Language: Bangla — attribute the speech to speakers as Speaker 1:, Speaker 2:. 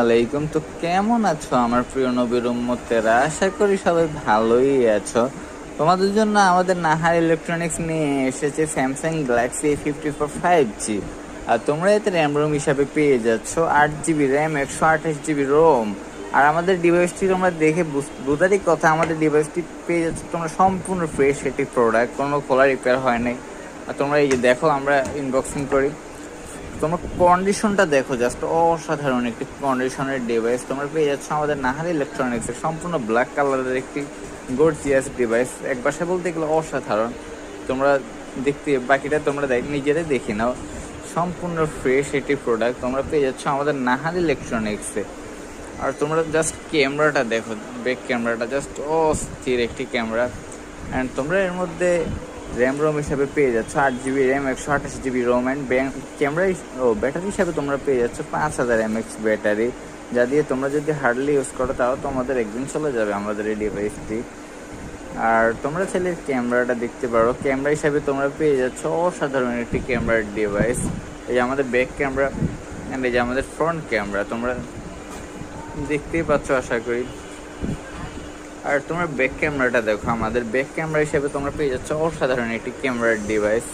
Speaker 1: আলাইকুম। তো কেমন আছো আমার প্রিয় নবীর উম্মতেরা? আশা করি সবাই ভালোই আছো। তোমাদের জন্য আমাদের নাহার ইলেকট্রনিক্স নিয়ে এসেছে স্যামসাং গ্যালাক্সি A54 5G। আর তোমরা এতে র্যাম রোম হিসাবে পেয়ে যাচ্ছ 8 GB র্যাম, 128 GB রোম। আর আমাদের ডিভাইসটি তোমরা দেখে বুঝারই কথা, আমাদের ডিভাইসটি পেয়ে যাচ্ছ তোমরা সম্পূর্ণ ফ্রেশ একটি প্রোডাক্ট, কোনো খোলা রিপেয়ার হয় নাই। আর তোমরা এই যে দেখো, আমরা ইনবক্সিং করি, তোমার কন্ডিশনটা দেখো, জাস্ট অসাধারণ একটি কন্ডিশনের ডিভাইস তোমরা পেয়ে যাচ্ছ আমাদের নাহার ইলেকট্রনিক্সের। সম্পূর্ণ ব্ল্যাক কালারের একটি গর্জিয়াস ডিভাইস, এক ভাষায় বলতে গেলে অসাধারণ। তোমরা দেখতে, বাকিটা তোমরা নিজেরাই দেখে নাও। সম্পূর্ণ ফ্রেশ একটি প্রোডাক্ট তোমরা পেয়ে যাচ্ছ আমাদের নাহার ইলেকট্রনিক্সে। আর তোমরা জাস্ট ক্যামেরাটা দেখো, ব্যাক ক্যামেরাটা জাস্ট অস্থির একটি ক্যামেরা। অ্যান্ড তোমরা এর মধ্যে র্যাম রোম হিসাবে পেয়ে যাচ্ছ 8 GB RAM, 128 GB ROM. And camera battery হিসাবে তোমরা পেয়ে যাচ্ছ 5000 mAh ব্যাটারি, যা দিয়ে তোমরা যদি হার্ডলি ইউজ করো তাও তোমাদের একদিন চলে যাবে আমাদের এই ডিভাইসটি। আর তোমরা চাইলে ক্যামেরাটা দেখতে পারো, ক্যামেরা হিসাবে তোমরা পেয়ে যাচ্ছ অসাধারণ একটি ক্যামেরার ডিভাইস। এই যে আমাদের ব্যাক ক্যামেরা অ্যান্ড এই যে আমাদের ফ্রন্ট ক্যামেরা তোমরা দেখতেই পাচ্ছ আশা করি। আর তোমরা ব্যাক ক্যামেরাটা দেখো, আমাদের ব্যাক ক্যামেরা হিসেবে তোমরা পেয়ে যাচ্ছ অসাধারণ একটি ক্যামেরার ডিভাইস।